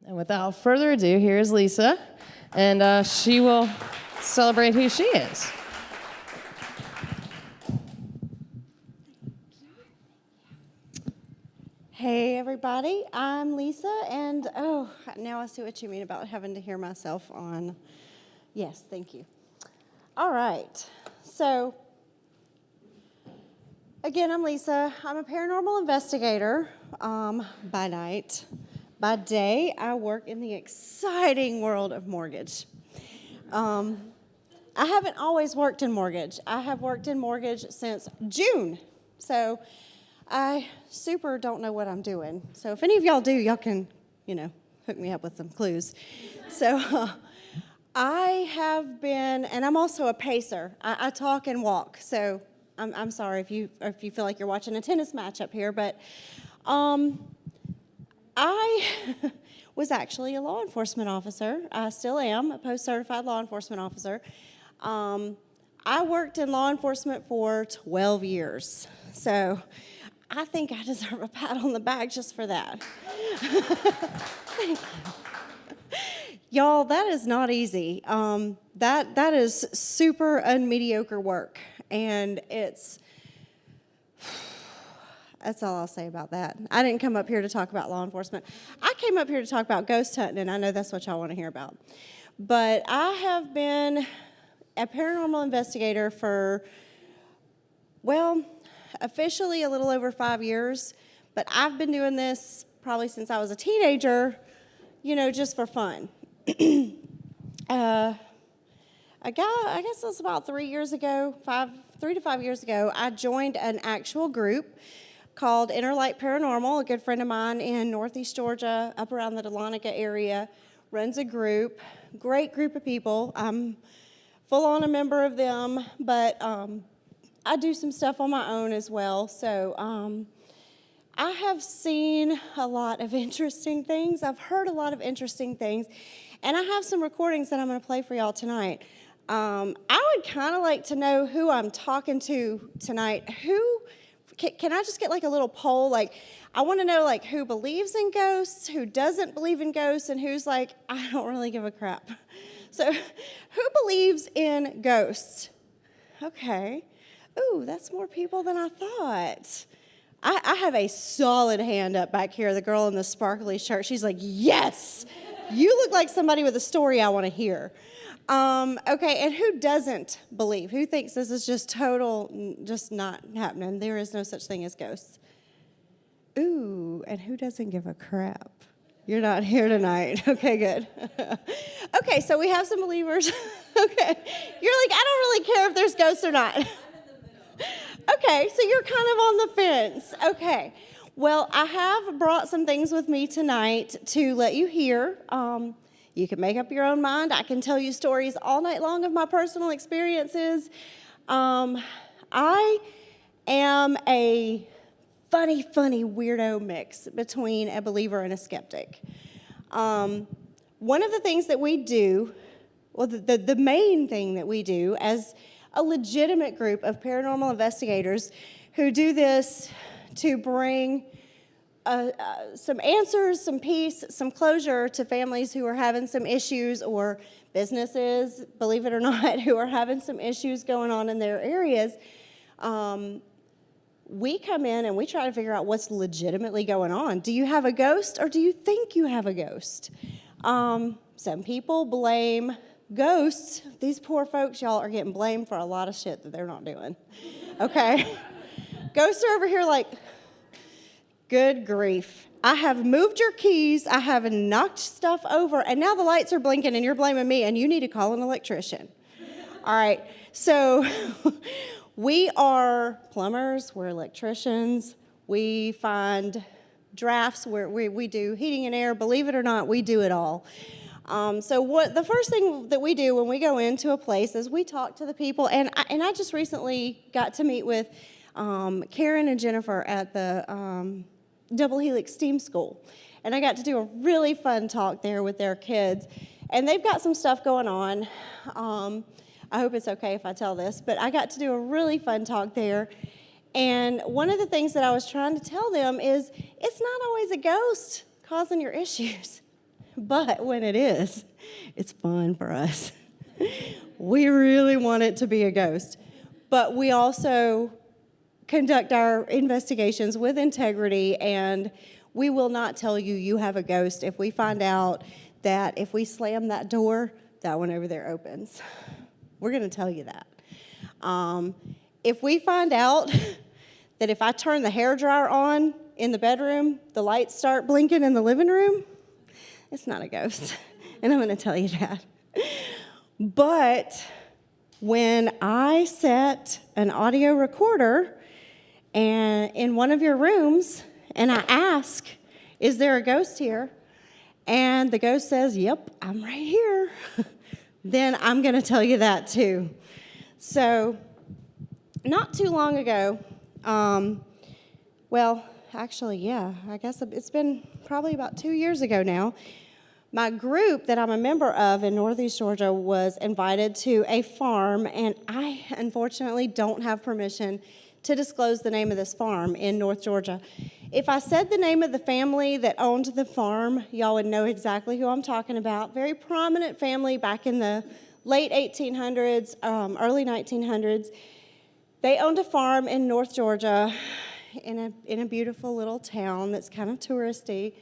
And without further ado, here's Lisa, and she will celebrate who she is. Hey everybody, I'm Lisa, and now I see what you mean about having to hear myself on. Yes, thank you. All right, so again, I'm Lisa. I'm a paranormal investigator by night. By day, I work in the exciting world of mortgage. I haven't always worked in mortgage. I have worked in mortgage since June, so I super don't know what I'm doing. So if any of y'all do, y'all can, hook me up with some clues. So I have been, and I'm also a pacer. I talk and walk. So I'm sorry if you feel like you're watching a tennis match up here, but I was actually a law enforcement officer. I still am a post-certified law enforcement officer. I worked in law enforcement for 12 years. So I think I deserve a pat on the back just for that. Thank you. Y'all, that is not easy. That is super unmediocre work. And that's all I'll say about that. I didn't come up here to talk about law enforcement. I came up here to talk about ghost hunting, and I know that's what y'all want to hear about. But I have been a paranormal investigator for, officially a little over 5 years. But I've been doing this probably since I was a teenager, just for fun. I guess it was about 3 years ago, 3 to 5 years ago, I joined an actual group called Inner Light Paranormal. A good friend of mine in Northeast Georgia, up around the Dahlonega area, runs a group. Great group of people. I'm full-on a member of them, but I do some stuff on my own as well. So I have seen a lot of interesting things. I've heard a lot of interesting things, and I have some recordings that I'm going to play for y'all tonight. I would kind of like to know who I'm talking to tonight. Can I just get like a little poll? I want to know who believes in ghosts, who doesn't believe in ghosts, and who's like, I don't really give a crap. So who believes in ghosts? Okay. Ooh, that's more people than I thought. I have a solid hand up back here. The girl in the sparkly shirt, she's like, yes, you look like somebody with a story I want to hear. Okay, and who doesn't believe? Who thinks this is just just not happening? There is no such thing as ghosts. Ooh, and who doesn't give a crap? You're not here tonight. Okay, good. Okay, so we have some believers. Okay, you're like, I don't really care if there's ghosts or not. Okay, so you're kind of on the fence. Okay, well, I have brought some things with me tonight to let you hear. You can make up your own mind. I can tell you stories all night long of my personal experiences. I am a funny weirdo mix between a believer and a skeptic. One of the things that we do, the main thing that we do as a legitimate group of paranormal investigators who do this to bring some answers, some peace, some closure to families who are having some issues, or businesses, believe it or not, who are having some issues going on in their areas. We come in and we try to figure out what's legitimately going on. Do you have a ghost, or do you think you have a ghost? Some people blame ghosts. These poor folks, y'all, are getting blamed for a lot of shit that they're not doing. Okay? Ghosts are over here like, good grief. I have moved your keys, I have knocked stuff over, and now the lights are blinking and you're blaming me, and you need to call an electrician. All right, so we are plumbers, we're electricians, we find drafts, we do heating and air. Believe it or not, we do it all. So the first thing that we do when we go into a place is we talk to the people, and I just recently got to meet with Karen and Jennifer at the Double Helix STEAM School. And I got to do a really fun talk there with their kids. And they've got some stuff going on. I hope it's okay if I tell this, but I got to do a really fun talk there. And one of the things that I was trying to tell them is it's not always a ghost causing your issues. But when it is, it's fun for us. We really want it to be a ghost. But we also conduct our investigations with integrity, and we will not tell you you have a ghost if we find out that if we slam that door, that one over there opens. We're going to tell you that. If we find out that if I turn the hairdryer on in the bedroom, the lights start blinking in the living room, it's not a ghost. And I'm going to tell you that. But when I set an audio recorder and in one of your rooms, and I ask, is there a ghost here? And the ghost says, yep, I'm right here. Then I'm going to tell you that too. So not too long ago, I guess it's been probably about 2 years ago now, my group that I'm a member of in Northeast Georgia was invited to a farm, and I unfortunately don't have permission to disclose the name of this farm in North Georgia. If I said the name of the family that owned the farm, y'all would know exactly who I'm talking about. Very prominent family back in the late 1800s, early 1900s. They owned a farm in North Georgia in a beautiful little town that's kind of touristy.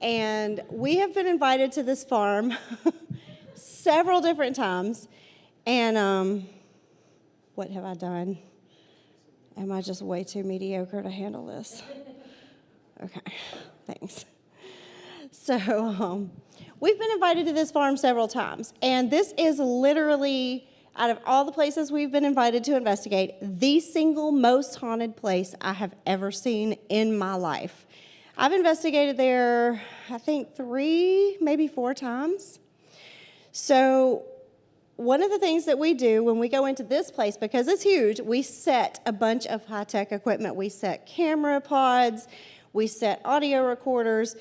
And we have been invited to this farm several different times. And what have I done? Am I just way too mediocre to handle this? Okay, thanks. So we've been invited to this farm several times. And this is literally, out of all the places we've been invited to investigate, the single most haunted place I have ever seen in my life. I've investigated there, I think 3, maybe 4 times. So one of the things that we do when we go into this place, because it's huge, we set a bunch of high-tech equipment. We set camera pods, we set audio recorders,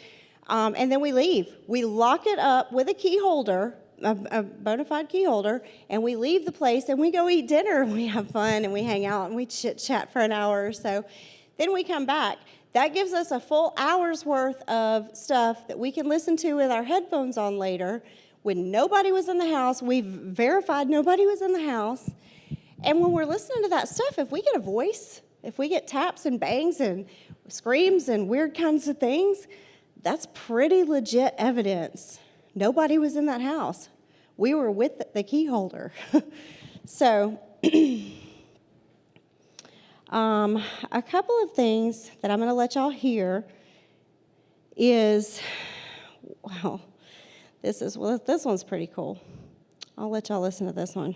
and then we leave. We lock it up with a key holder, a bona fide key holder, and we leave the place and we go eat dinner. We have fun and we hang out and we chit-chat for an hour or so. Then we come back. That gives us a full hour's worth of stuff that we can listen to with our headphones on later when nobody was in the house. We've verified nobody was in the house. And when we're listening to that stuff, if we get a voice, if we get taps and bangs and screams and weird kinds of things, that's pretty legit evidence. Nobody was in that house. We were with the key holder. So a couple of things that I'm going to let y'all hear is, wow, this one's pretty cool. I'll let y'all listen to this one.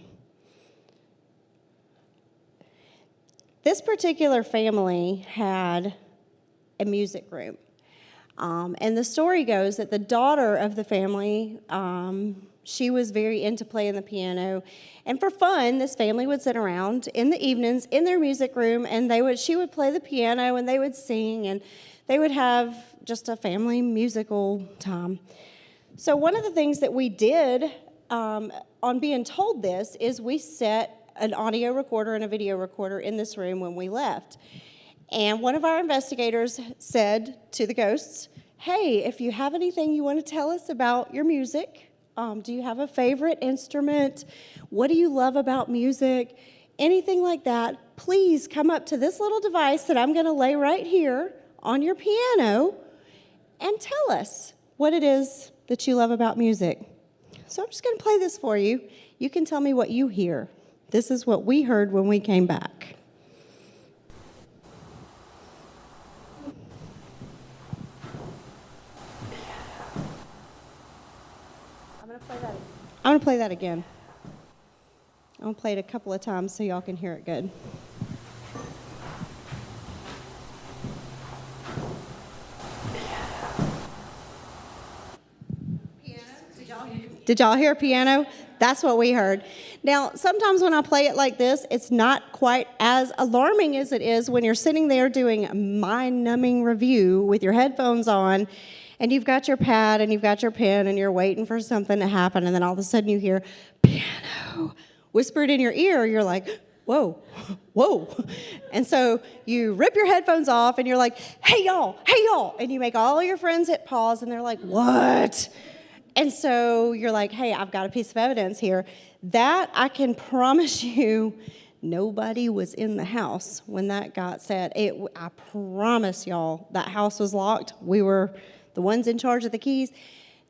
This particular family had a music room. And the story goes that the daughter of the family, she was very into playing the piano. And for fun, this family would sit around in the evenings in their music room, and she would play the piano, and they would sing, and they would have just a family musical time. So one of the things that we did on being told this is we set an audio recorder and a video recorder in this room when we left. And one of our investigators said to the ghosts, hey, if you have anything you want to tell us about your music, do you have a favorite instrument? What do you love about music? Anything like that, please come up to this little device that I'm going to lay right here on your piano and tell us what it is that you love about music. So I'm just going to play this for you. You can tell me what you hear. This is what we heard when we came back. I'm going to play that again. I'm going to play it a couple of times so y'all can hear it good. Did y'all hear piano? That's what we heard. Now, sometimes when I play it like this, it's not quite as alarming as it is when you're sitting there doing a mind-numbing review with your headphones on, and you've got your pad and you've got your pen and you're waiting for something to happen, and then all of a sudden you hear piano whispered in your ear. You're like, whoa, whoa. And so you rip your headphones off and you're like, hey y'all, and you make all your friends hit pause, and they're like, what? And so you're like, hey, I've got a piece of evidence here. That I can promise you, nobody was in the house when that got said. I promise y'all, that house was locked. We were the ones in charge of the keys.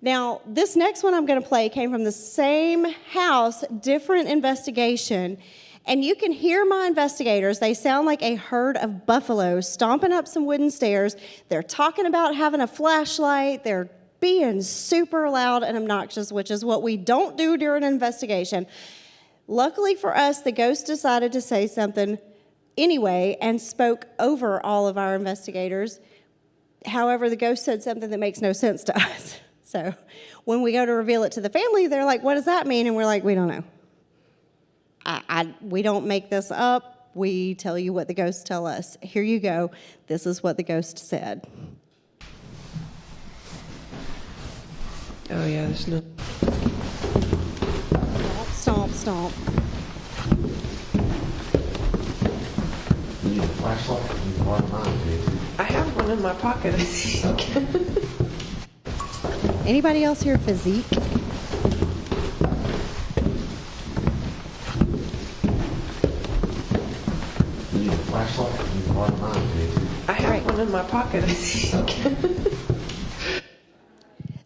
Now, this next one I'm going to play came from the same house, different investigation. And you can hear my investigators. They sound like a herd of buffaloes stomping up some wooden stairs. They're talking about having a flashlight. They're being super loud and obnoxious, which is what we don't do during an investigation. Luckily for us, the ghost decided to say something anyway and spoke over all of our investigators. However, the ghost said something that makes no sense to us. So when we go to reveal it to the family, they're like, what does that mean? And we're like, we don't know. We don't make this up. We tell you what the ghosts tell us. Here you go. This is what the ghost said. Oh, yeah, there's no... Stomp, stomp. You need a flashlight? You can borrow mine, Jason. I have one in my pocket, I think. Anybody else here physique? You need a flashlight? You can borrow mine, Jason. I have one in my pocket, I think.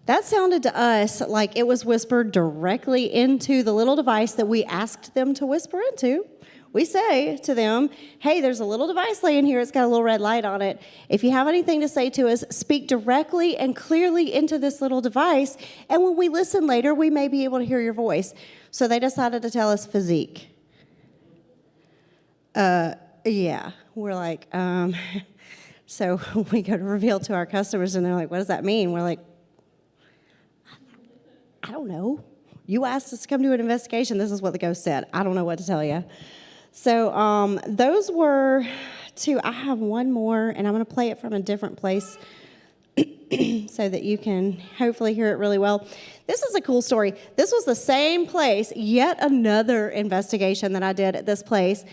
That sounded to us like it was whispered directly into the little device that we asked them to whisper into. We say to them, hey, there's a little device laying here. It's got a little red light on it. If you have anything to say to us, speak directly and clearly into this little device. And when we listen later, we may be able to hear your voice. So they decided to tell us physique. Yeah. We're like, So we go to reveal to our customers, and they're like, what does that mean? We're like, I don't know. You asked us to come do an investigation. This is what the ghost said. I don't know what to tell you. So those were two. I have one more, and I'm going to play it from a different place so that you can hopefully hear it really well. This is a cool story. This was the same place, yet another investigation that I did at this place.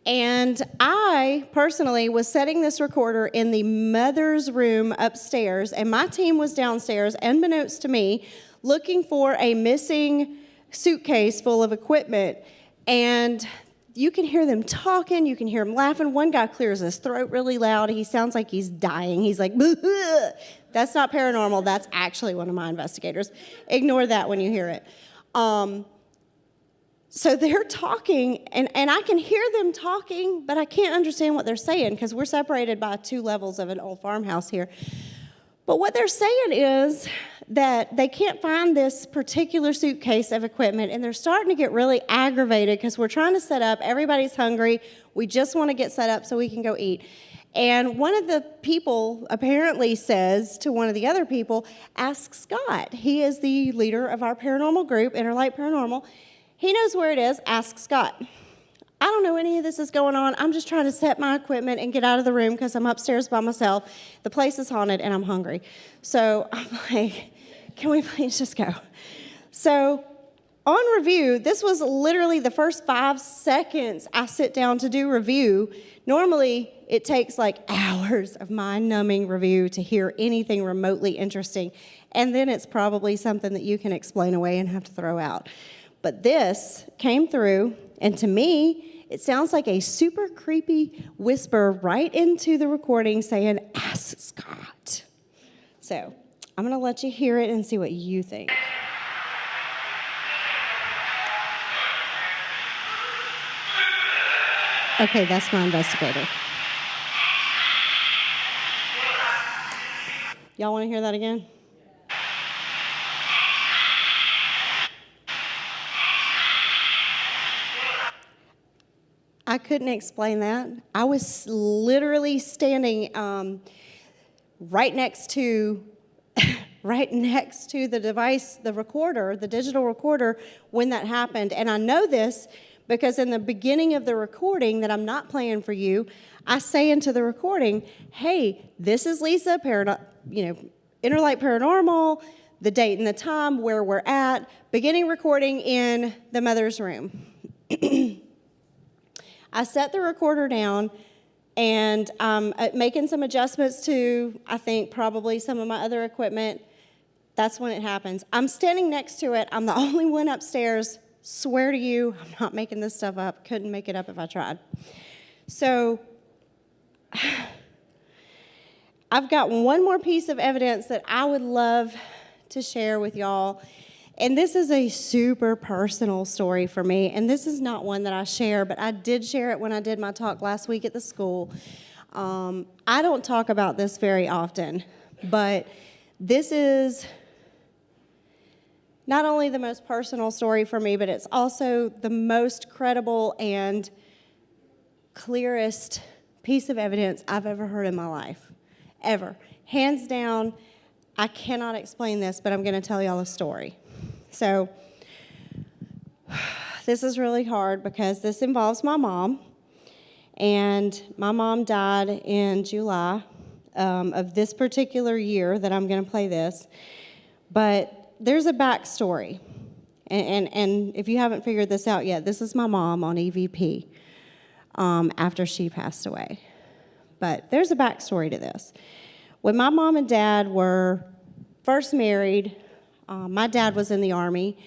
And I personally was setting this recorder in the mother's room upstairs, and my team was downstairs, unbeknownst to me, looking for a missing suitcase full of equipment. And you can hear them talking, you can hear them laughing. One guy clears his throat really loud. He sounds like he's dying. He's like, "Bleh." That's not paranormal. That's actually one of my investigators. Ignore that when you hear it. So they're talking, and I can hear them talking, but I can't understand what they're saying because we're separated by 2 levels of an old farmhouse here. But what they're saying is that they can't find this particular suitcase of equipment, and they're starting to get really aggravated because we're trying to set up. Everybody's hungry. We just want to get set up so we can go eat. And one of the people apparently says to one of the other people, ask Scott. He is the leader of our paranormal group, Interlight Paranormal. He knows where it is. Ask Scott. I don't know any of this is going on. I'm just trying to set my equipment and get out of the room because I'm upstairs by myself. The place is haunted and I'm hungry. So I'm like, can we please just go? So on review, this was literally the first 5 seconds I sit down to do review. Normally, it takes like hours of mind-numbing review to hear anything remotely interesting. And then it's probably something that you can explain away and have to throw out. But this came through, and to me, it sounds like a super creepy whisper right into the recording saying, ask Scott. So I'm going to let you hear it and see what you think. Okay, that's my investigator. Y'all want to hear that again? I couldn't explain that. I was literally standing right next to the device, the recorder, the digital recorder, when that happened. And I know this because in the beginning of the recording that I'm not playing for you, I say into the recording, hey, this is Lisa, Interlight Paranormal, the date and the time, where we're at, beginning recording in the mother's room. I set the recorder down, and I'm making some adjustments to, I think, probably some of my other equipment. That's when it happens. I'm standing next to it. I'm the only one upstairs. Swear to you, I'm not making this stuff up. Couldn't make it up if I tried. So I've got one more piece of evidence that I would love to share with y'all. And this is a super personal story for me. And this is not one that I share, but I did share it when I did my talk last week at the school. I don't talk about this very often, but this is not only the most personal story for me, but it's also the most credible and clearest piece of evidence I've ever heard in my life, ever. Hands down, I cannot explain this, but I'm going to tell y'all a story. So this is really hard because this involves my mom, and my mom died in July of this particular year that I'm going to play this, but there's a backstory, and if you haven't figured this out yet, this is my mom on EVP after she passed away, but there's a backstory to this. When my mom and dad were first married, my dad was in the Army,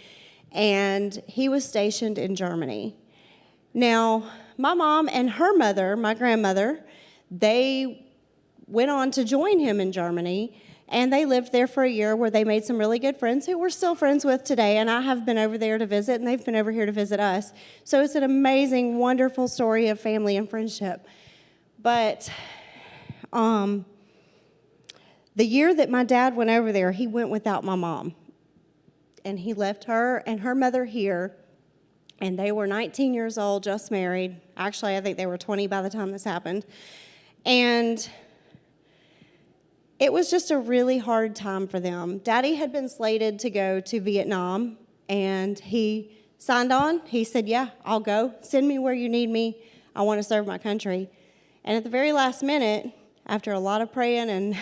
and he was stationed in Germany. Now, my mom and her mother, my grandmother, they went on to join him in Germany, and they lived there for a year where they made some really good friends who we're still friends with today, and I have been over there to visit, and they've been over here to visit us. So it's an amazing, wonderful story of family and friendship. But the year that my dad went over there, he went without my mom. And he left her and her mother here, and they were 19 years old, just married. Actually, I think they were 20 by the time this happened. And it was just a really hard time for them. Daddy had been slated to go to Vietnam, and he signed on. He said, yeah, I'll go. Send me where you need me. I want to serve my country. And at the very last minute, after a lot of praying and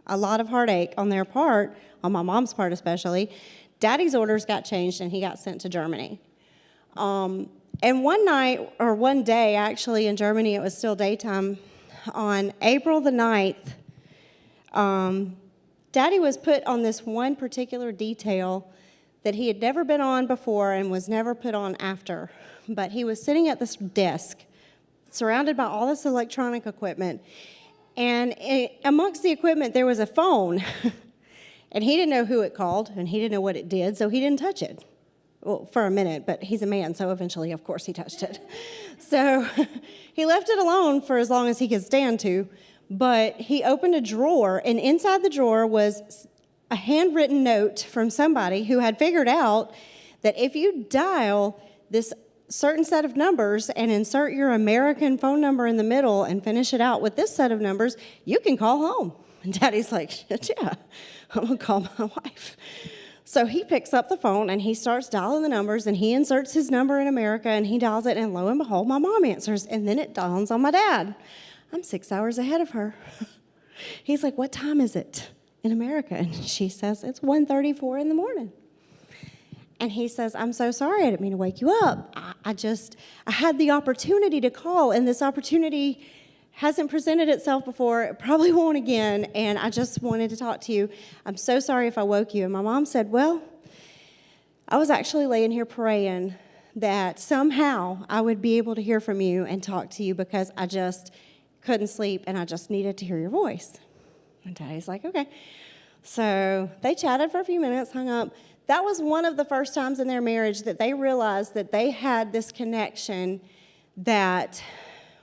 a lot of heartache on their part, on my mom's part especially, Daddy's orders got changed and he got sent to Germany. And one day actually in Germany, it was still daytime, on April the 9th, Daddy was put on this one particular detail that he had never been on before and was never put on after. But he was sitting at this desk, surrounded by all this electronic equipment. And amongst the equipment, there was a phone. And he didn't know who it called, and he didn't know what it did, so he didn't touch it. Well, for a minute, but he's a man, so eventually, of course, he touched it. So he left it alone for as long as he could stand to, but he opened a drawer, and inside the drawer was a handwritten note from somebody who had figured out that if you dial this certain set of numbers and insert your American phone number in the middle and finish it out with this set of numbers, you can call home. And Daddy's like, shit, yeah, I'm going to call my wife. So he picks up the phone, and he starts dialing the numbers, and he inserts his number in America, and he dials it, and lo and behold, my mom answers, and then it dawns on my dad. I'm 6 hours ahead of her. He's like, what time is it in America? And she says, it's 1:34 in the morning. And he says, I'm so sorry, I didn't mean to wake you up. I had the opportunity to call, and this opportunity hasn't presented itself before, it probably won't again, and I just wanted to talk to you. I'm so sorry if I woke you. And my mom said, well, I was actually laying here praying that somehow I would be able to hear from you and talk to you because I just couldn't sleep and I just needed to hear your voice. And Daddy's like, okay. So they chatted for a few minutes, hung up. That was one of the first times in their marriage that they realized that they had this connection that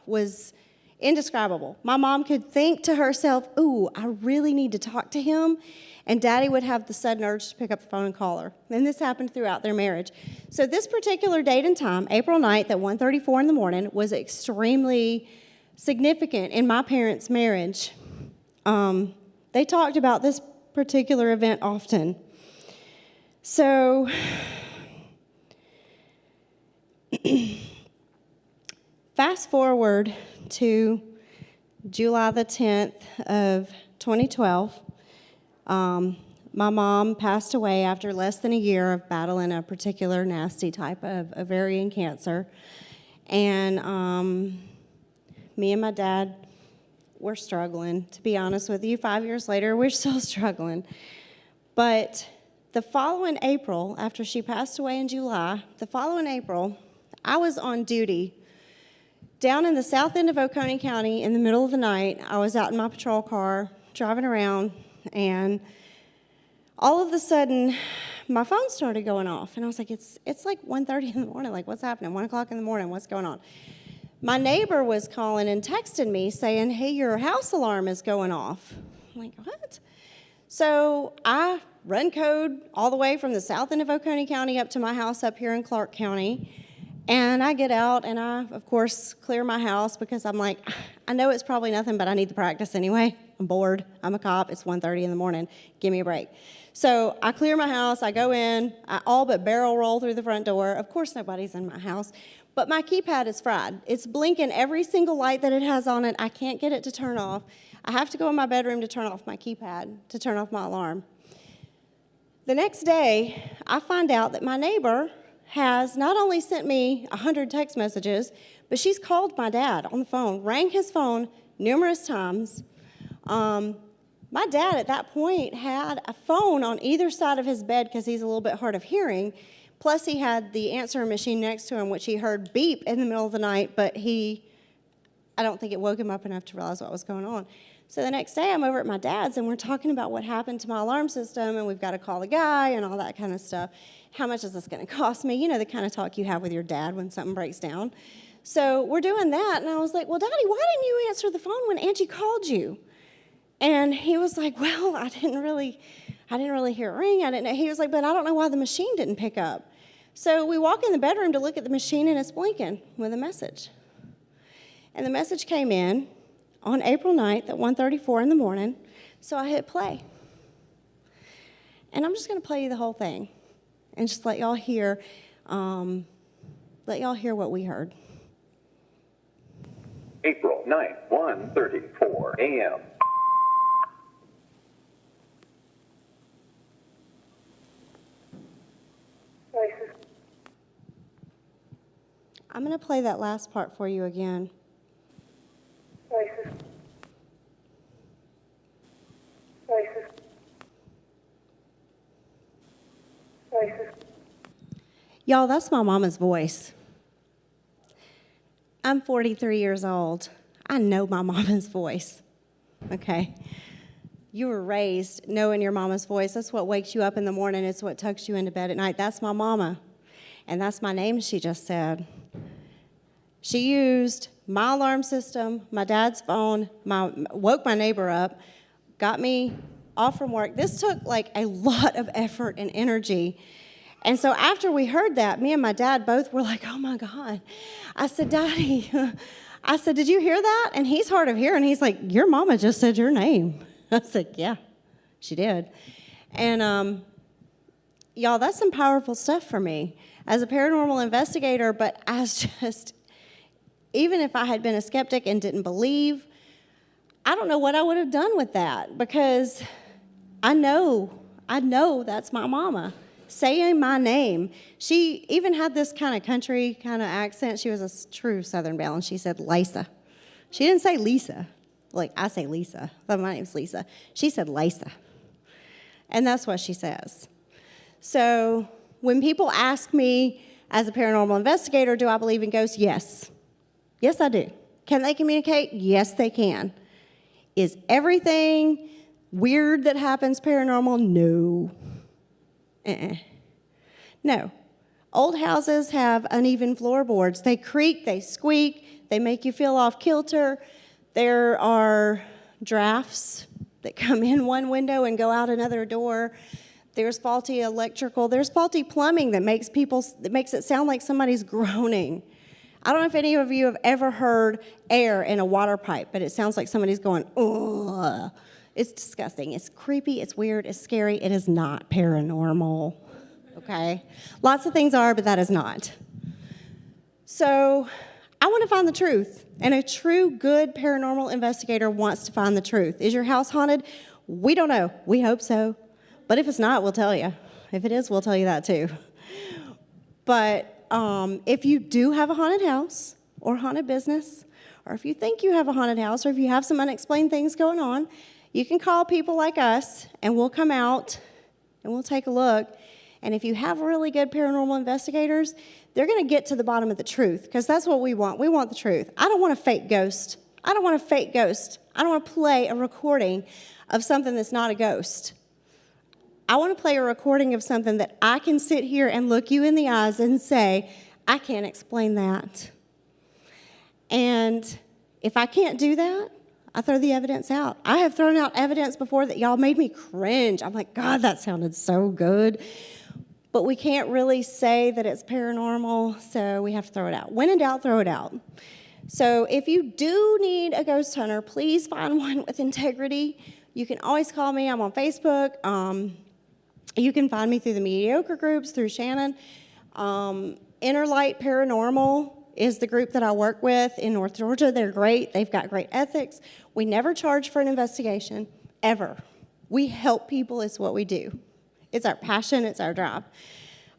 was indescribable. My mom could think to herself, ooh, I really need to talk to him. And Daddy would have the sudden urge to pick up the phone and call her. And this happened throughout their marriage. So this particular date and time, April 9th at 1:34 in the morning, was extremely significant in my parents' marriage. They talked about this particular event often. So fast forward to July the 10th of 2012. My mom passed away after less than a year of battling a particular nasty type of ovarian cancer. And me and my dad we're struggling, to be honest with you. 5 years later, we're still struggling. But the following April, after she passed away in July, the following April, I was on duty down in the south end of Oconee County in the middle of the night. I was out in my patrol car driving around, and all of a sudden, my phone started going off. And I was like, it's like 1:30 in the morning. Like, what's happening? 1 o'clock in the morning. What's going on? My neighbor was calling and texting me saying, hey, your house alarm is going off. I'm like, what? So I run code all the way from the south end of Oconee County up to my house up here in Clark County. And I get out and I, of course, clear my house because I'm like, I know it's probably nothing, but I need the practice anyway. I'm bored. I'm a cop. It's 1:30 in the morning. Give me a break. So I clear my house. I go in. I all but barrel roll through the front door. Of course, nobody's in my house. But my keypad is fried. It's blinking every single light that it has on it. I can't get it to turn off. I have to go in my bedroom to turn off my keypad, to turn off my alarm. The next day, I find out that my neighbor has not only sent me 100 text messages, but she's called my dad on the phone, rang his phone numerous times. My dad at that point had a phone on either side of his bed because he's a little bit hard of hearing. Plus, he had the answering machine next to him, which he heard beep in the middle of the night, but I don't think it woke him up enough to realize what was going on. So the next day, I'm over at my dad's, and we're talking about what happened to my alarm system, and we've got to call the guy and all that kind of stuff. How much is this going to cost me? You know, the kind of talk you have with your dad when something breaks down. So we're doing that, and I was like, well, Daddy, why didn't you answer the phone when Angie called you? And he was like, well, I didn't really hear it ring. I didn't know. He was like, but I don't know why the machine didn't pick up. So we walk in the bedroom to look at the machine, and it's blinking with a message. And the message came in on April 9th at 1:34 in the morning, so I hit play. And I'm just going to play you the whole thing and just let y'all hear what we heard. April 9th, 1:34 a.m. I'm going to play that last part for you again. Y'all, that's my mama's voice. I'm 43 years old. I know my mama's voice, okay? You were raised knowing your mama's voice. That's what wakes you up in the morning. It's what tucks you into bed at night. That's my mama, and that's my name she just said. She used my alarm system, my dad's phone, woke my neighbor up, got me off from work. This took like a lot of effort and energy. And so after we heard that, me and my dad both were like, oh my God. I said, Daddy, I said, did you hear that? And he's hard of hearing. He's like, your mama just said your name. I said, yeah, she did. And y'all, that's some powerful stuff for me as a paranormal investigator, but as just, even if I had been a skeptic and didn't believe, I don't know what I would have done with that, because I know that's my mama saying my name. She even had this kind of country kind of accent. She was a true Southern belle, and she said Lisa. She didn't say Lisa. Like I say Lisa, but my name's Lisa. She said Lisa. And that's what she says. So when people ask me as a paranormal investigator, do I believe in ghosts? Yes. Yes, I do. Can they communicate? Yes, they can. Is everything weird that happens paranormal? No. No. Old houses have uneven floorboards. They creak, they squeak, they make you feel off kilter. There are drafts that come in one window and go out another door. There's faulty electrical. There's faulty plumbing that makes it sound like somebody's groaning. I don't know if any of you have ever heard air in a water pipe, but it sounds like somebody's going, ugh. It's disgusting. It's creepy. It's weird. It's scary. It is not paranormal, okay? Lots of things are, but that is not. So I want to find the truth, and a true good paranormal investigator wants to find the truth. Is your house haunted? We don't know. We hope so. But if it's not, we'll tell you. If it is, we'll tell you that too. But if you do have a haunted house or haunted business or if you think you have a haunted house, or if you have some unexplained things going on, you can call people like us, and we'll come out, and we'll take a look. And if you have really good paranormal investigators, they're going to get to the bottom of the truth, because that's what we want. We want the truth. I don't want a fake ghost. I don't want a fake ghost. I don't want to play a recording of something that's not a ghost. I want to play a recording of something that I can sit here and look you in the eyes and say, I can't explain that. And if I can't do that, I throw the evidence out. I have thrown out evidence before that y'all made me cringe. I'm like, God, that sounded so good. But we can't really say that it's paranormal, so we have to throw it out. When in doubt, throw it out. So if you do need a ghost hunter, please find one with integrity. You can always call me. I'm on Facebook. You can find me through the Mediocre groups, through Shannon. Inner Light Paranormal is the group that I work with in North Georgia. They're great. They've got great ethics. We never charge for an investigation, ever. We help people is what we do. It's our passion. It's our drive.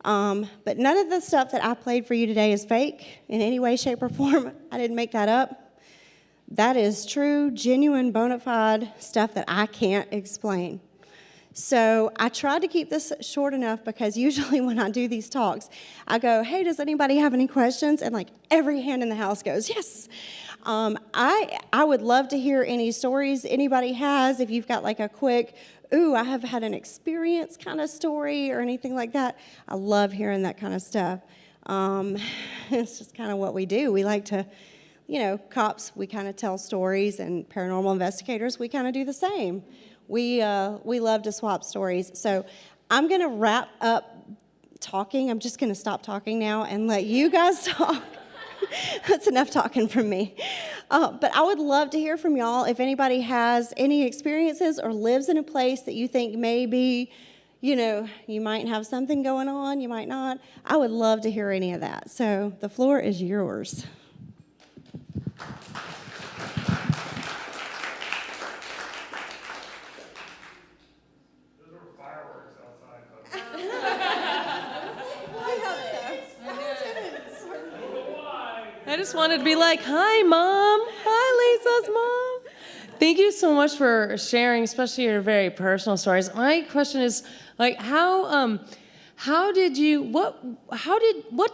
But none of the stuff that I played for you today is fake in any way, shape, or form. I didn't make that up. That is true, genuine, bona fide stuff that I can't explain. So I tried to keep this short enough because usually when I do these talks, I go, hey, does anybody have any questions? And like every hand in the house goes, yes. I would love to hear any stories anybody has. If you've got like a quick, I have had an experience kind of story or anything like that. I love hearing that kind of stuff. It's just kind of what we do. We like to, cops, we kind of tell stories, and paranormal investigators, we kind of do the same. We love to swap stories. So I'm going to wrap up talking. I'm just going to stop talking now and let you guys talk. That's enough talking from me. But I would love to hear from y'all if anybody has any experiences or lives in a place that you think maybe, you might have something going on, you might not. I would love to hear any of that. So the floor is yours. I just wanted to be like, hi, Mom. Hi, Lisa's mom. Thank you so much for sharing, especially your very personal stories. My question is, like, what's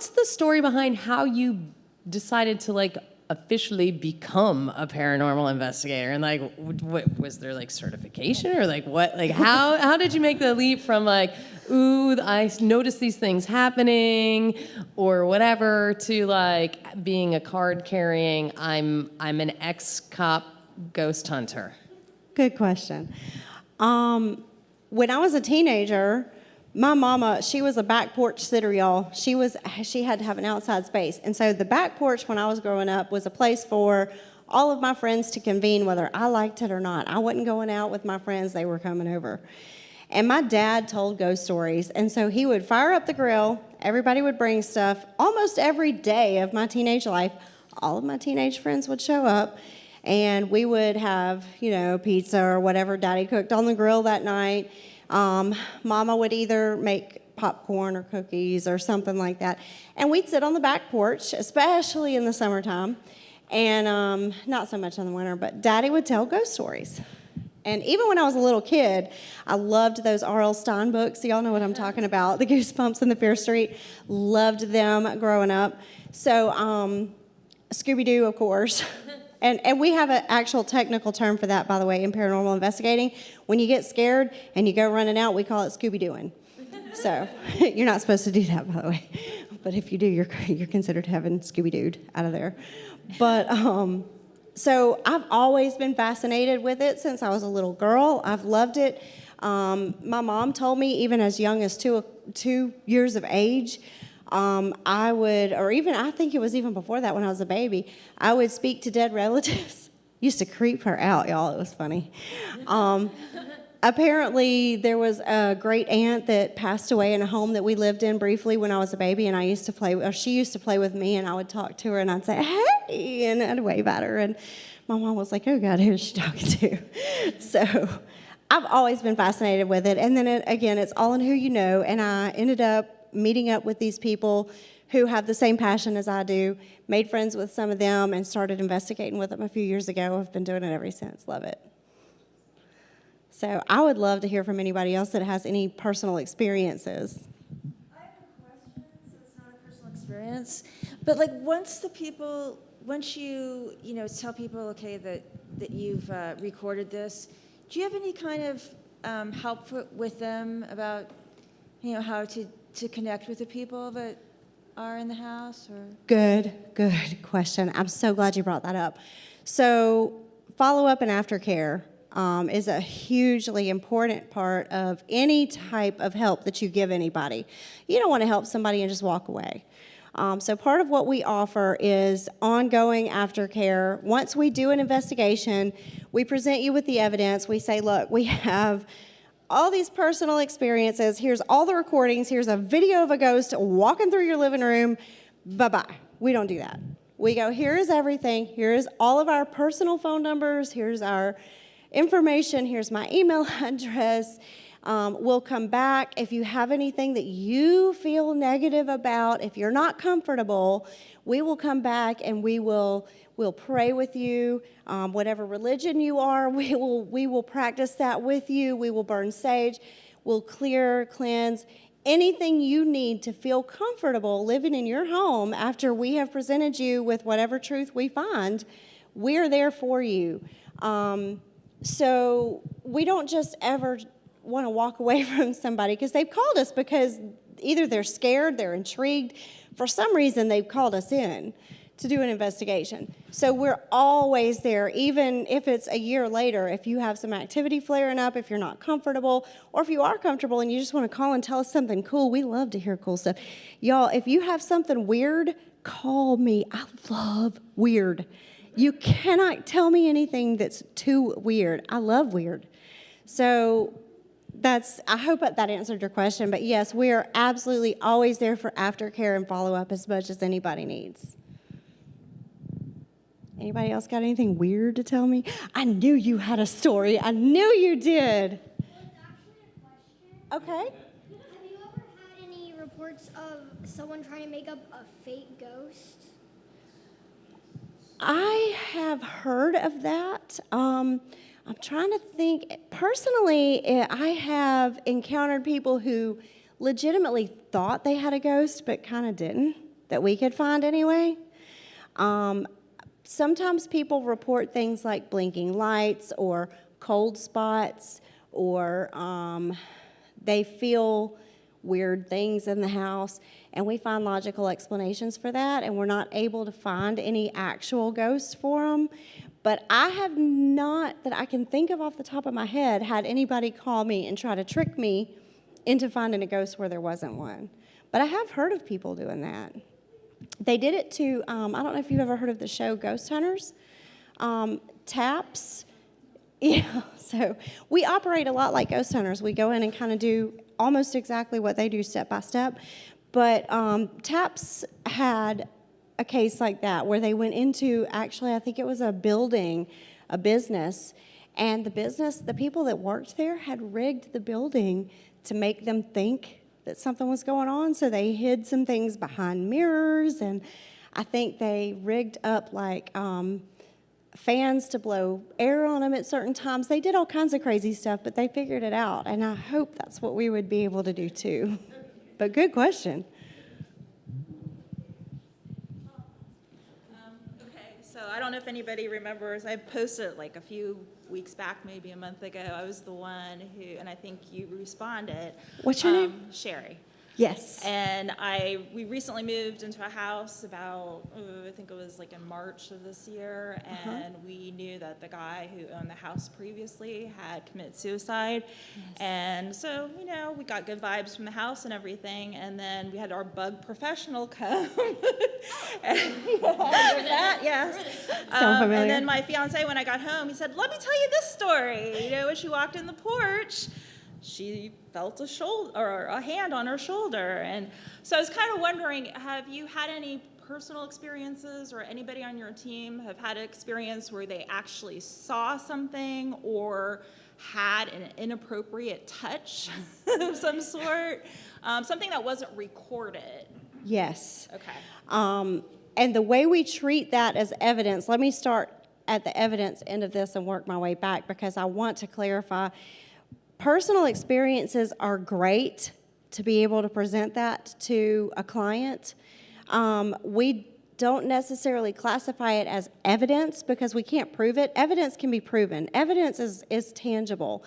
the story behind how you decided to, like, officially become a paranormal investigator? And, like, what was there, like, certification or, like, what? Like, how did you make the leap from, like, I noticed these things happening or whatever to, like, being a card-carrying, I'm an ex-cop ghost hunter? Good question. When I was a teenager, my mama, she was a back porch sitter, y'all. She had to have an outside space. And so the back porch when I was growing up was a place for all of my friends to convene, whether I liked it or not. I wasn't going out with my friends. They were coming over. And my dad told ghost stories. And so he would fire up the grill. Everybody would bring stuff. Almost every day of my teenage life, all of my teenage friends would show up. And we would have, pizza or whatever Daddy cooked on the grill that night. Mama would either make popcorn or cookies or something like that. And we'd sit on the back porch, especially in the summertime. And not so much in the winter, but Daddy would tell ghost stories. And even when I was a little kid, I loved those R.L. Stein books. Y'all know what I'm talking about. The Goosebumps and the Fear Street. Loved them growing up. So Scooby-Doo, of course. And we have an actual technical term for that, by the way, in paranormal investigating. When you get scared and you go running out, we call it Scooby-Dooing. So you're not supposed to do that, by the way. But if you do, you're considered having Scooby-Dooed out of there. But so I've always been fascinated with it since I was a little girl. I've loved it. My mom told me even as young as 2 years of age, I would, or even I think it was even before that when I was a baby, I would speak to dead relatives. Used to creep her out, y'all. It was funny. Apparently, there was a great aunt that passed away in a home that we lived in briefly when I was a baby, and I used to play, or she used to play with me, and I would talk to her, and I'd say, hey, and I'd wave at her, and my mom was like, oh, God, who's she talking to? So I've always been fascinated with it, and then, again, it's all in who you know, and I ended up meeting up with these people who have the same passion as I do. Made friends with some of them and started investigating with them a few years ago. I've been doing it ever since. Love it. So I would love to hear from anybody else that has any personal experiences. I have a question, so it's not a personal experience. But like once you tell people, okay, that you've recorded this, do you have any kind of help with them about, how to connect with the people that are in the house? Or Good question. I'm so glad you brought that up. So follow-up and aftercare is a hugely important part of any type of help that you give anybody. You don't want to help somebody and just walk away. So part of what we offer is ongoing aftercare. Once we do an investigation, we present you with the evidence. We say, look, we have all these personal experiences. Here's all the recordings. Here's a video of a ghost walking through your living room. Bye-bye. We don't do that. We go, here is everything. Here is all of our personal phone numbers. Here's our information. Here's my email address. We'll come back. If you have anything that you feel negative about, if you're not comfortable, we will come back and we'll pray with you. Whatever religion you are, we will practice that with you. We will burn sage. We'll cleanse. Anything you need to feel comfortable living in your home after we have presented you with whatever truth we find, we're there for you. So we don't just ever want to walk away from somebody because they've called us because either they're scared, they're intrigued. For some reason, they've called us in to do an investigation. So we're always there, even if it's a year later. If you have some activity flaring up, if you're not comfortable, or if you are comfortable and you just want to call and tell us something cool, we love to hear cool stuff. Y'all, if you have something weird, call me. I love weird. You cannot tell me anything that's too weird. I love weird. So I hope that answered your question. But yes, we are absolutely always there for aftercare and follow-up as much as anybody needs. Anybody else got anything weird to tell me? I knew you had a story. I knew you did. Well, it's actually a question. Okay. Have you ever had any reports of someone trying to make up a fake ghost? I have heard of that. I'm trying to think. Personally, I have encountered people who legitimately thought they had a ghost but kind of didn't, that we could find anyway. Sometimes people report things like blinking lights or cold spots, or they feel weird things in the house, and we find logical explanations for that, and we're not able to find any actual ghosts for them. But I have not, that I can think of off the top of my head, had anybody call me and try to trick me into finding a ghost where there wasn't one. But I have heard of people doing that. They did it to, I don't know if you've ever heard of the show Ghost Hunters. Taps. Yeah, so we operate a lot like Ghost Hunters. We go in and kind of do almost exactly what they do step by step. But Taps had a case like that where they went into, actually, I think it was a building, a business, and the people that worked there had rigged the building to make them think that something was going on, so they hid some things behind mirrors, and I think they rigged up like fans to blow air on them at certain times. They did all kinds of crazy stuff, but they figured it out, and I hope that's what we would be able to do too. But good question. So I don't know if anybody remembers, I posted like a few weeks back, maybe a month ago. I was the one who, and I think you responded. What's your name? Sherry. Yes. And we recently moved into a house about, I think it was like in March of this year, and we knew that the guy who owned the house previously had committed suicide. Yes. And so, we got good vibes from the house and everything, and then we had our bug professional come. And that, yes. Sound familiar? And then my fiance, when I got home, he said, "Let me tell you this story." When she walked in the porch, she felt a hand on her shoulder. And so I was kind of wondering, have you had any personal experiences, or anybody on your team have had an experience where they actually saw something or had an inappropriate touch of some sort, something that wasn't recorded? Yes. Okay. And the way we treat that as evidence, let me start at the evidence end of this and work my way back because I want to clarify. Personal experiences are great to be able to present that to a client. We don't necessarily classify it as evidence because we can't prove it. Evidence can be proven. Evidence is tangible.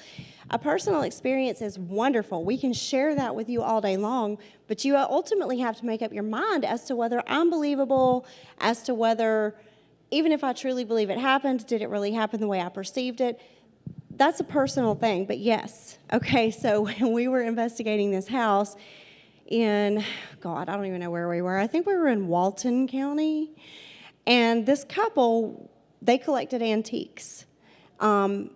A personal experience is wonderful. We can share that with you all day long, but you ultimately have to make up your mind as to whether I'm believable, as to whether, even if I truly believe it happened, did it really happen the way I perceived it? That's a personal thing, but yes. Okay, so when we were investigating this house in, God, I don't even know where we were. I think we were in Walton County. And this couple, they collected antiques. And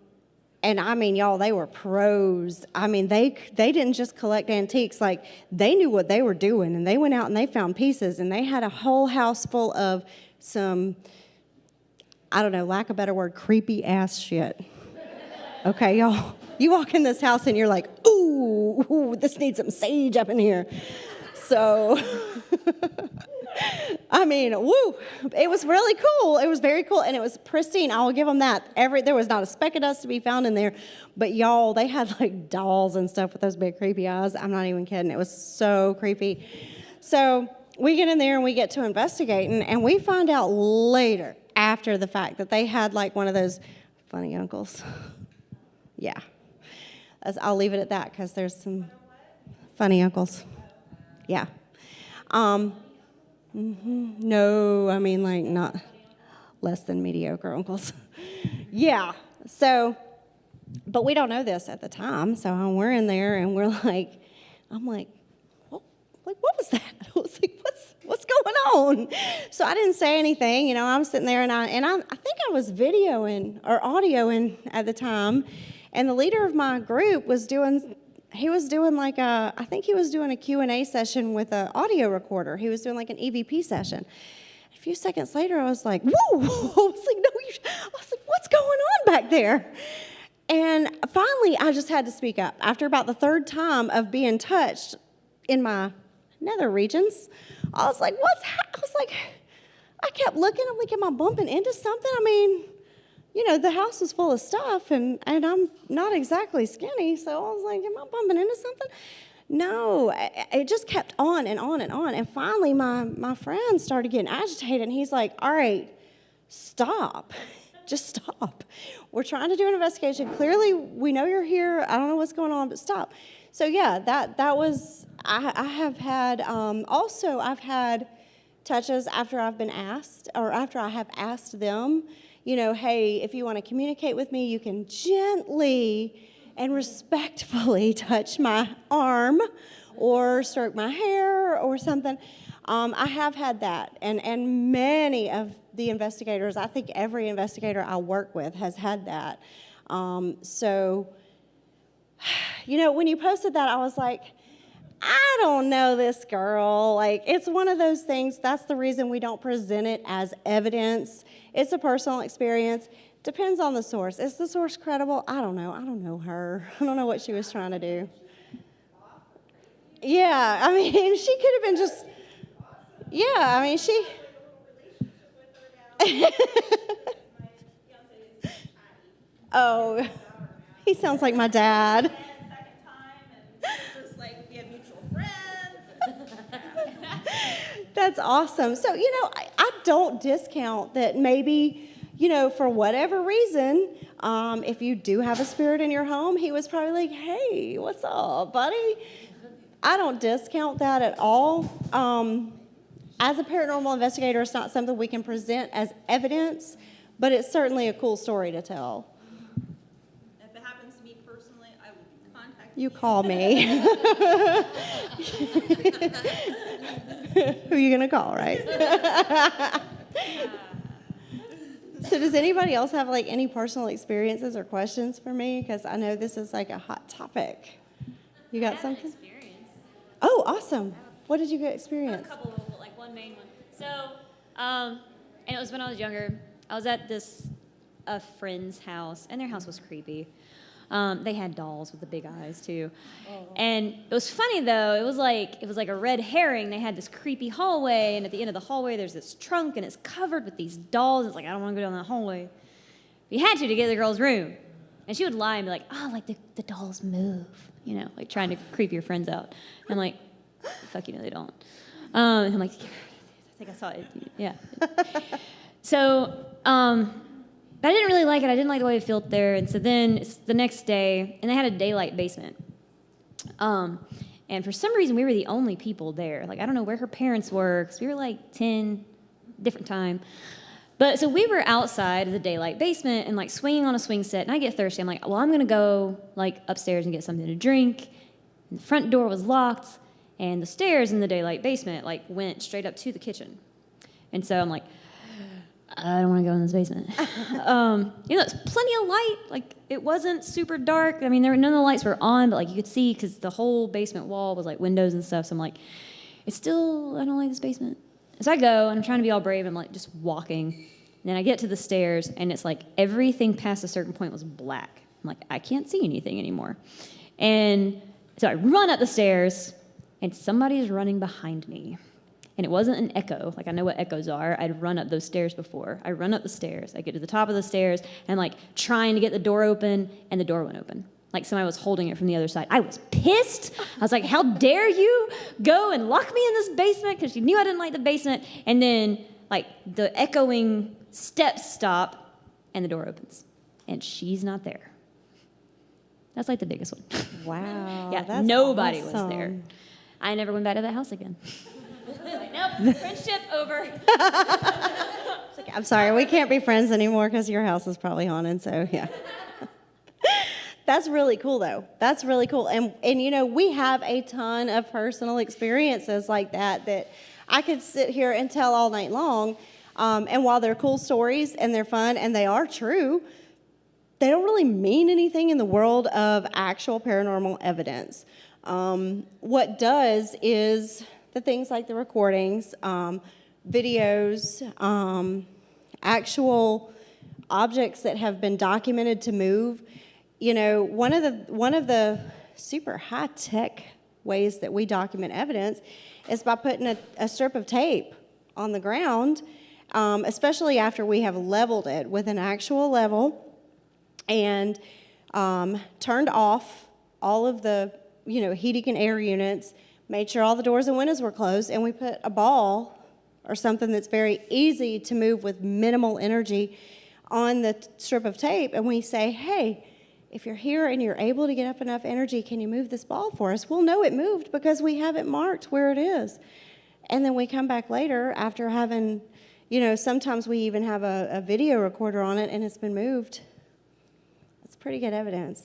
I mean, y'all, they were pros. I mean, they didn't just collect antiques. Like, they knew what they were doing. And they went out and they found pieces. And they had a whole house full of some, I don't know, lack of a better word, creepy ass shit. Okay, y'all. You walk in this house and you're like, ooh, this needs some sage up in here. So, I mean, woo, it was really cool. It was very cool, and it was pristine. I will give them that. There was not a speck of dust to be found in there. But y'all, they had like dolls and stuff with those big creepy eyes. I'm not even kidding. It was so creepy. So we get in there and we get to investigating, and we find out later, after the fact, that they had like one of those funny uncles. Yeah. I'll leave it at that because there's some funny uncles. Yeah. No, I mean, like, not less than mediocre uncles. Yeah. So, but we don't know this at the time. So we're in there and we're like, I'm like, what was that? I was like, what's going on? So I didn't say anything. You know, I'm sitting there and I think I was videoing or audioing at the time. And the leader of my group was doing like I think he was doing a Q&A session with an audio recorder. He was doing like an EVP session. A few seconds later, I was like, whoa! I was like, what's going on back there? And finally, I just had to speak up. After about the third time of being touched in my nether regions, I was like, I kept looking. I'm like, am I bumping into something? I mean, you know, the house was full of stuff, and I'm not exactly skinny, so I was like, am I bumping into something? No, it just kept on and on and on. And finally, my friend started getting agitated, and he's like, all right, stop. Just stop. We're trying to do an investigation. Clearly, we know you're here. I don't know what's going on, but stop. So, yeah, that was, I have had, also I've had touches after I've been asked, or after I have asked them, you know, hey, if you want to communicate with me, you can gently and respectfully touch my arm or stroke my hair or something. I have had that, and many of the investigators, I think every investigator I work with has had that. So, you know, when you posted that, I was like, I don't know this girl. Like, it's one of those things, that's the reason we don't present it as evidence. It's a personal experience. Depends on the source. Is the source credible? I don't know. I don't know her. I don't know what she was trying to do. Yeah, I mean, she could have been just, yeah, I mean, she. Oh, he sounds like my dad. That's awesome. So, you know, I don't discount that maybe, you know, for whatever reason, if you do have a spirit in your home, he was probably like, hey, what's up, buddy? I don't discount that at all. As a paranormal investigator, it's not something we can present as evidence, but it's certainly a cool story to tell. If it happens to me personally, I will contact You call me. Who are you going to call, right? So does anybody else have like any personal experiences or questions for me? Because I know this is like a hot topic. You got something? Experience. Oh, awesome. What did you get experience? A couple of them, but like one main one. So, and it was when I was younger. I was at a friend's house, and their house was creepy. They had dolls with the big eyes too. And it was funny though. It was like a red herring. They had this creepy hallway, and at the end of the hallway, there's this trunk, and it's covered with these dolls. It's like I don't want to go down that hallway. But you had to get to the girl's room, and she would lie and be like, "Oh, like the dolls move," you know, like trying to creep your friends out. And I'm like, "Fuck, you know they don't." And I'm like, I think I saw it. Yeah. So. But I didn't really like it. I didn't like the way it felt there. And so then it's the next day, and they had a daylight basement. And for some reason, we were the only people there. Like, I don't know where her parents were, because we were like 10, different time. But so we were outside of the daylight basement and like swinging on a swing set, and I get thirsty. I'm like, well, I'm going to go like upstairs and get something to drink. And the front door was locked, and the stairs in the daylight basement like went straight up to the kitchen. And so I'm like, I don't want to go in this basement. It's plenty of light. Like, it wasn't super dark. I mean, none of the lights were on, but like you could see because the whole basement wall was like windows and stuff. So I'm like, I don't like this basement. So I go, and I'm trying to be all brave. I'm like just walking. And then I get to the stairs, and it's like everything past a certain point was black. I'm like, I can't see anything anymore. And so I run up the stairs, and somebody's running behind me. And it wasn't an echo. Like, I know what echoes are. I'd run up those stairs before. I run up the stairs. I get to the top of the stairs, and like trying to get the door open, and the door went open. Like somebody was holding it from the other side. I was pissed. I was like, how dare you go and lock me in this basement? Because she knew I didn't like the basement. And then like the echoing steps stop, and the door opens. And she's not there. That's like the biggest one. Wow. Yeah, that's nobody awesome. was there. I never went back to that house again. Like, nope, friendship over. I'm sorry, we can't be friends anymore because your house is probably haunted, so yeah. That's really cool, though. That's really cool. And we have a ton of personal experiences like that I could sit here and tell all night long. And while they're cool stories and they're fun and they are true, they don't really mean anything in the world of actual paranormal evidence. What does is the things like the recordings, videos, actual objects that have been documented to move. One of the super high-tech ways that we document evidence is by putting a strip of tape on the ground, especially after we have leveled it with an actual level and turned off all of the heating and air units, made sure all the doors and windows were closed, and we put a ball or something that's very easy to move with minimal energy on the strip of tape, and we say, hey, if you're here and you're able to get up enough energy, can you move this ball for us? We'll know it moved because we have it marked where it is. And then we come back later after having, sometimes we even have a video recorder on it and it's been moved. That's pretty good evidence.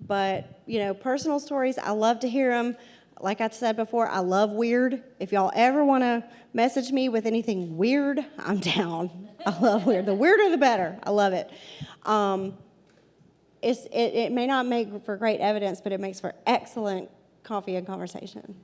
But, personal stories, I love to hear them. Like I said before, I love weird. If y'all ever want to message me with anything weird, I'm down. I love weird. The weirder, the better. I love it. It may not make for great evidence, but it makes for excellent coffee and conversation.